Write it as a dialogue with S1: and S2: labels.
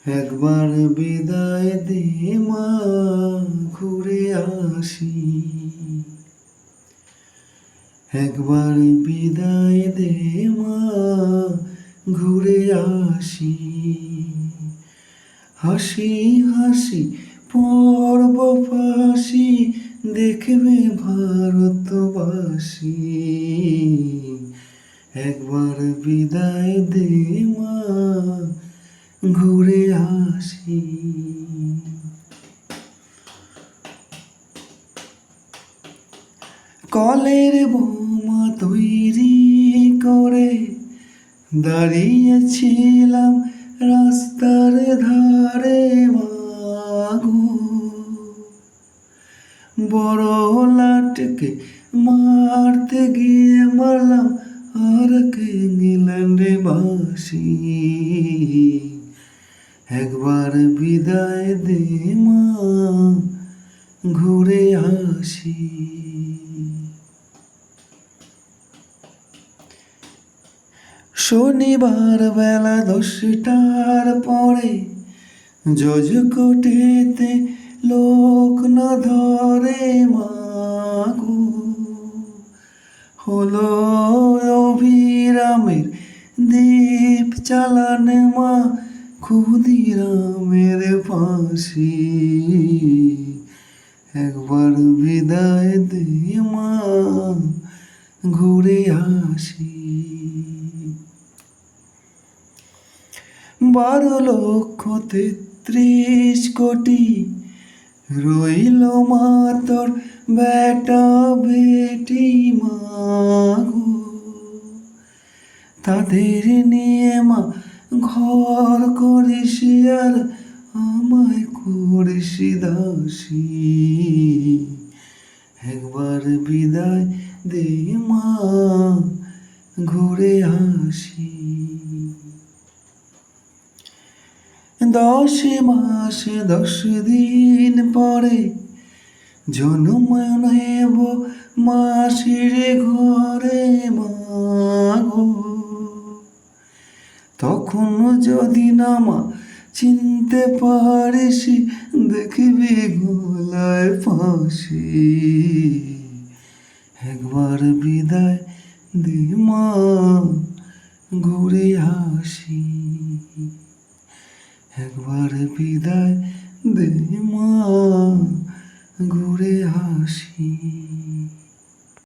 S1: একবার বিদায় দে মা, ঘুরে আসি। একবার বিদায় দে মা, ঘুরে আসি। হাসি হাসি পড়ব ফাঁসি, দেখবে ভারতবাসী। একবার বিদায় দে মা, ঘুরে আসি। কলের বোমা তৈরি করে দাঁড়িয়েছিলাম রাস্তার ধারে মাগো। বড় লাটকে মারতে গিয়ে মারলাম আর কে ইংল্যান্ডে বাসি। একবার বিদায় দে মা, ঘুরে আসি। শনিবার বেলা 10টার পরে জজকোটেতে লোক না ধরে মাগো। হলো অভিরামের দীপ চালান মা, ক্ষুদিরামের ফাঁসি। একবার বিদায় দে মা, ঘুরে আসি। 12,33,000,000 রইল মা তোর বেটা বেটি মাগো। তাদের নিয়ে মা ঘর করিস আর আমায় করিস দাসী। একবার বিদায় দে মা, ঘুরে আসি। 10 মাস 10 দিন পরে জন্ম নেব মাসির ঘরে মাগো। তখন যদি না মা চিনতে পারিস, দেখবি গলায় ফাঁসি। একবার বিদায় দে মা, ঘুরে আসি। একবার বিদায় দে মা, ঘুরে আসি।